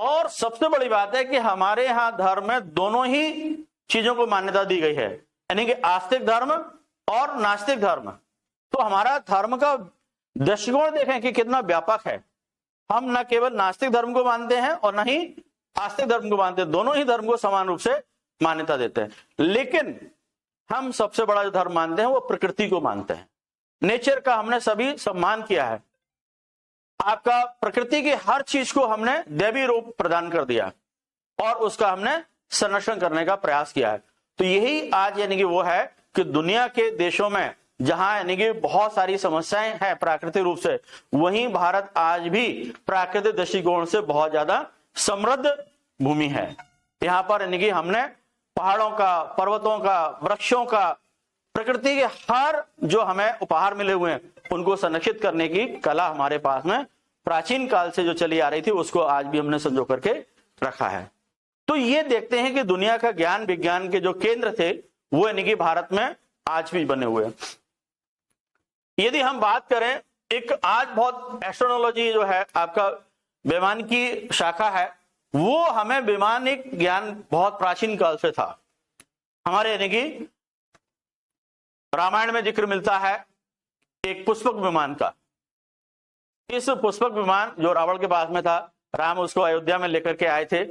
और सबसे बड़ी बात है कि हमारे यहां धर्म में दोनों ही चीजों को मान्यता दी गई है, यानी कि आस्तिक धर्म और नास्तिक धर्म। तो हमारा धर्म का दृष्टिकोण देखें कि कितना व्यापक है। हम न केवल नास्तिक धर्म को मानते हैं और न ही आस्तिक धर्म को मानते हैं, दोनों ही धर्म को समान रूप से मान्यता देते हैं। लेकिन हम सबसे बड़ा जो धर्म मानते हैं वो प्रकृति को मानते हैं। नेचर का हमने सभी सम्मान किया है। आपका प्रकृति की हर चीज को हमने दैवी रूप प्रदान कर दिया और उसका हमने संरक्षण करने का प्रयास किया है। तो यही आज यानी कि वो है कि दुनिया के देशों में जहां यानी कि बहुत सारी समस्याएं हैं प्राकृतिक रूप से, वहीं भारत आज भी प्राकृतिक दृष्टिकोण से बहुत ज्यादा समृद्ध भूमि है। यहाँ पर यानी कि हमने पहाड़ों का, पर्वतों का, वृक्षों का, प्रकृति के हर जो हमें उपहार मिले हुए हैं उनको संरक्षित करने की कला हमारे पास में प्राचीन काल से जो चली आ रही थी उसको आज भी हमने संजो करके रखा है। तो ये देखते हैं कि दुनिया का ज्ञान विज्ञान के जो केंद्र थे वो यानी कि भारत में आज भी बने हुए हैं। यदि हम बात करें, एक आज बहुत एस्ट्रोनोलॉजी जो है आपका वैमानिक की शाखा है, वो हमें वैमानिक ज्ञान बहुत प्राचीन काल से था। हमारे यानी कि रामायण में जिक्र मिलता है एक पुष्पक विमान का। इस पुष्पक विमान जो रावण के पास में था, राम उसको अयोध्या में लेकर के आए थे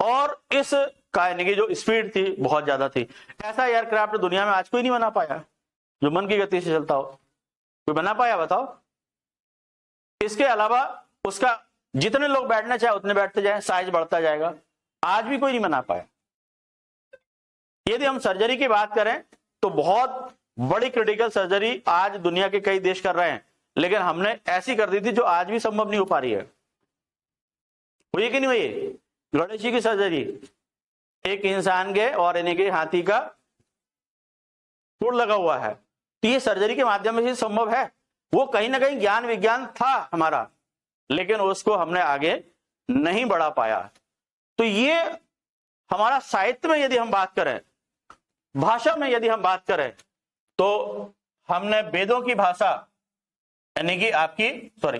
और इस का यानी कि जो स्पीड थी बहुत ज्यादा थी। ऐसा एयरक्राफ्ट दुनिया में आज कोई नहीं बना पाया जो मन की गति से चलता हो। कोई बना पाया बताओ? इसके अलावा उसका जितने लोग बैठना चाहे उतने बैठते जाए, साइज बढ़ता जाएगा। आज भी कोई नहीं बना पाया। यदि हम सर्जरी की बात करें तो बहुत बड़ी क्रिटिकल सर्जरी आज दुनिया के कई देश कर रहे हैं, लेकिन हमने ऐसी कर दी थी जो आज भी संभव नहीं हो पा रही है। हुई कि नहीं हुई? गणेश जी की सर्जरी, एक इंसान के और यानी कि हाथी का सूंड लगा हुआ है, तो ये सर्जरी के माध्यम से संभव है। वो कहीं ना कहीं ज्ञान विज्ञान था हमारा, लेकिन उसको हमने आगे नहीं बढ़ा पाया। तो ये हमारा साहित्य में यदि हम बात करें, भाषा में यदि हम बात करें, तो हमने वेदों की भाषा यानी कि आपकी पर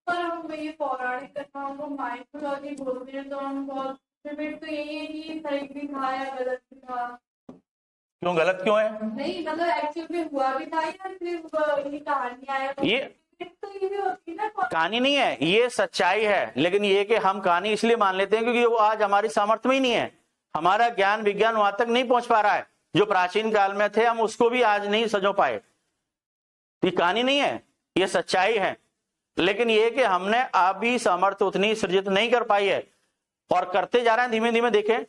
हम ये पौराणिक कथाओं को माइथोलॉजी बोलते हैं, तो हम बहुत तो यही है कि सही भी था या गलत भी था। क्यों गलत क्यों है? नहीं मतलब एक्चुअली में हुआ भी था या सिर्फ ये कहानी आया? ये तो ये भी होती है ना, कहानी नहीं है, ये सच्चाई है। लेकिन ये कि हम कहानी इसलिए मान लेते हैं क्योंकि वो आज हमारी सामर्थ्य में ही नहीं है। हमारा ज्ञान विज्ञान वहां तक नहीं पहुंच पा रहा है जो प्राचीन काल में थे, हम उसको भी आज नहीं सजो पाए। ये कहानी नहीं है, ये सच्चाई है। लेकिन ये कि हमने अभी सामर्थ्य उतनी सृजित नहीं कर पाई है और करते जा रहे हैं धीमे धीमे। देखें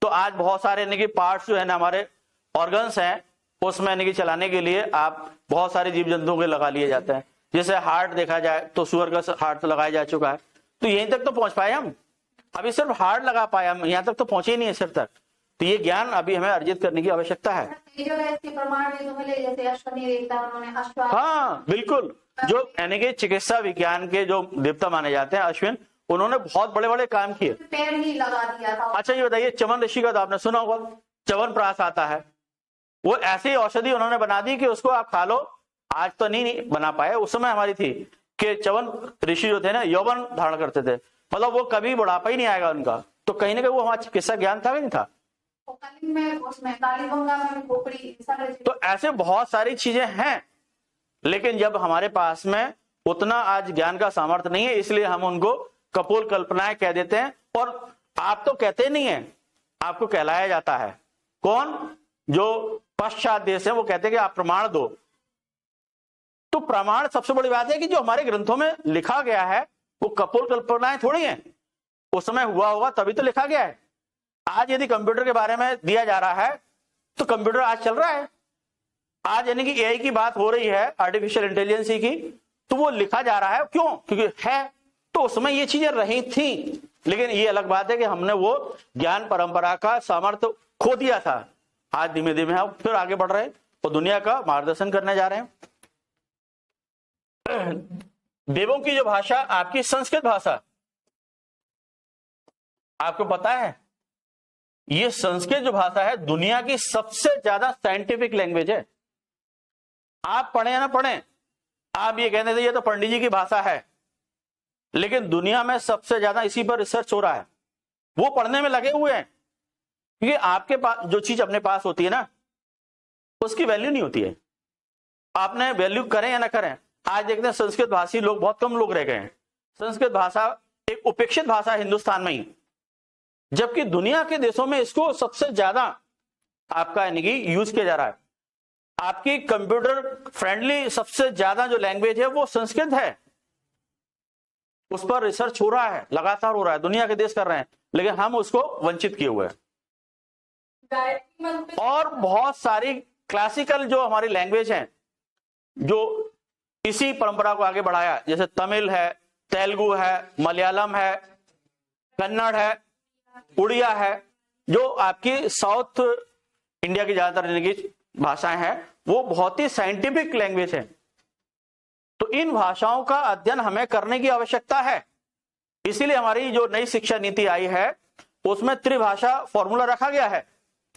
तो आज बहुत सारे यानी कि पार्ट्स जो है ना, हमारे ऑर्गन्स हैं, उसमें यानी कि चलाने के लिए आप बहुत सारे जीव जंतुओं के लगा लिए जाते हैं। जैसे हार्ट देखा जाए तो सुअर का हार्ट लगाया जा चुका है। तो यहीं तक तो पहुंच पाए हम, अभी सिर्फ हार्ट लगा पाए हम, यहाँ तक तो पहुंचे ही नहीं है सिर तक। तो ये ज्ञान अभी हमें अर्जित करने की आवश्यकता है। हाँ बिल्कुल, जो यानी कि चिकित्सा विज्ञान के जो देवता माने जाते हैं अश्विन, उन्होंने बहुत बड़े बड़े काम किए। पैर ही लगा दिया था। अच्छा ये बताइए, चवन ऋषि का तो आपने सुना होगा, च्यवनप्राश आता है, वो ऐसी औषधि उन्होंने बना दी कि उसको आप खा लो। आज तो नहीं बना पाए, उस समय हमारी थी कि च्यवन ऋषि जो थे ना यौवन धारण करते थे, मतलब वो कभी बुढ़ापा ही नहीं आएगा उनका। तो कहीं ना कहीं वो हमारा चिकित्सा ज्ञान था कि नहीं था? तो ऐसे बहुत सारी चीजें हैं, लेकिन जब हमारे पास में उतना आज ज्ञान का सामर्थ्य नहीं है, इसलिए हम उनको कपोल कल्पनाएं कह देते हैं। और आप तो कहते नहीं है, आपको कहलाया जाता है। कौन? जो पश्चात देश है वो कहते हैं कि आप प्रमाण दो। तो प्रमाण सबसे बड़ी बात है कि जो हमारे ग्रंथों में लिखा गया है वो कपोल कल्पनाएं थोड़ी है, उस समय हुआ होगा तभी तो लिखा गया है। आज यदि कंप्यूटर के बारे में दिया जा रहा है तो कंप्यूटर आज चल रहा है। आज यानी कि एआई की बात हो रही है, आर्टिफिशियल इंटेलिजेंस की, तो वो लिखा जा रहा है। क्यों? क्योंकि है। तो उसमें ये चीजें रही थी, लेकिन ये अलग बात है कि हमने वो ज्ञान परंपरा का सामर्थ्य खो दिया था। आज धीमे धीमे हम फिर आगे बढ़ रहे हैं और दुनिया का मार्गदर्शन करने जा रहे हैं। देवों की जो भाषा आपकी संस्कृत भाषा, आपको पता है ये संस्कृत जो भाषा है दुनिया की सबसे ज्यादा साइंटिफिक लैंग्वेज है। आप पढ़े या ना पढ़े, आप ये कहते थे ये तो पंडित जी की भाषा है, लेकिन दुनिया में सबसे ज्यादा इसी पर रिसर्च हो रहा है, वो पढ़ने में लगे हुए हैं। क्योंकि आपके पास जो चीज अपने पास होती है ना, उसकी वैल्यू नहीं होती है, आपने वैल्यू करें या ना करें। आज देखते हैं संस्कृत भाषी लोग बहुत कम लोग रह गए हैं। संस्कृत भाषा एक उपेक्षित भाषा है हिंदुस्तान में ही, जबकि दुनिया के देशों में इसको सबसे ज्यादा आपका यानी कि यूज किया जा रहा है। आपकी कंप्यूटर फ्रेंडली सबसे ज्यादा जो लैंग्वेज है वो संस्कृत है, उस पर रिसर्च हो रहा है, लगातार हो रहा है, दुनिया के देश कर रहे हैं, लेकिन हम उसको वंचित किए हुए हैं। और बहुत सारी क्लासिकल जो हमारी लैंग्वेज है जो इसी परंपरा को आगे बढ़ाया, जैसे तमिल है, तेलुगु है, मलयालम है, कन्नड़ है, उड़िया है, जो आपकी साउथ इंडिया की ज्यादातर भाषाएं हैं, वो बहुत ही साइंटिफिक लैंग्वेज है। तो इन भाषाओं का अध्ययन हमें करने की आवश्यकता है। इसीलिए हमारी जो नई शिक्षा नीति आई है उसमें त्रिभाषा फॉर्मूला रखा गया है,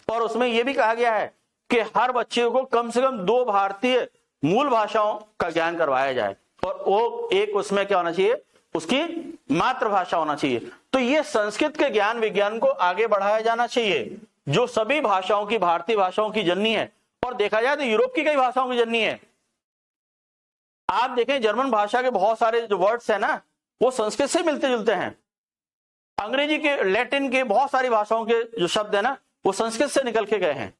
और उसमें यह भी कहा गया है कि हर बच्चे को कम से कम 2 भारतीय मूल भाषाओं का ज्ञान करवाया जाए, और वो एक उसमें क्या होना चाहिए, उसकी मातृभाषा होना चाहिए। तो ये संस्कृत के ज्ञान विज्ञान को आगे बढ़ाया जाना चाहिए, जो सभी भाषाओं की, भारतीय भाषाओं की जननी है। और देखा जाए तो यूरोप की कई भाषाओं की जननी है। आप देखें जर्मन भाषा के बहुत सारे जो वर्ड्स है ना, वो संस्कृत से मिलते जुलते हैं। अंग्रेजी के, लैटिन के, बहुत सारी भाषाओं के जो शब्द है ना, वो संस्कृत से निकल के गए हैं।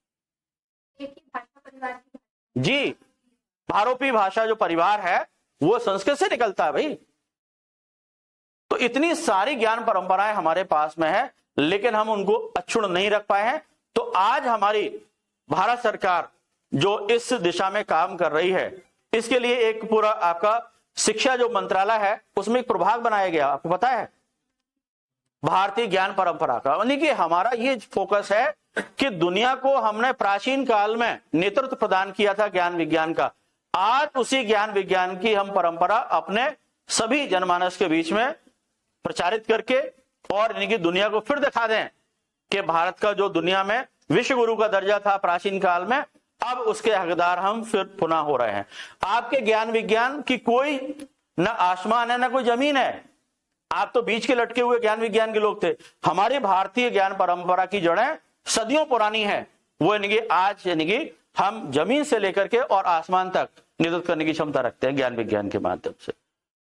जी, भारोपी भाषा जो परिवार है वो संस्कृत से निकलता है भाई। तो इतनी सारी ज्ञान परंपराएं हमारे पास में है, लेकिन हम उनको अक्षुण्ण नहीं रख पाए हैं। तो आज हमारी भारत सरकार जो इस दिशा में काम कर रही है, इसके लिए एक पूरा आपका शिक्षा जो मंत्रालय है उसमें एक प्रभाग बनाया गया, आपको पता है, भारतीय ज्ञान परंपरा का। यानी कि हमारा ये फोकस है कि दुनिया को हमने प्राचीन काल में नेतृत्व प्रदान किया था ज्ञान विज्ञान का, आज उसी ज्ञान विज्ञान की हम परंपरा अपने सभी जनमानस के बीच में प्रचारित करके और यानी कि दुनिया को फिर दिखा दें कि भारत का जो दुनिया में विश्व गुरु का दर्जा था प्राचीन काल में, अब उसके हकदार हम फिर पुनः हो रहे हैं। आपके ज्ञान विज्ञान की कोई न आसमान है न कोई जमीन है, आप तो बीच के लटके हुए ज्ञान विज्ञान के लोग थे। हमारी भारतीय ज्ञान परंपरा की जड़ें सदियों पुरानी है, वो यानी कि आज यानी कि हम जमीन से लेकर के और आसमान तक नेतृत्व करने की क्षमता रखते हैं ज्ञान विज्ञान के माध्यम से।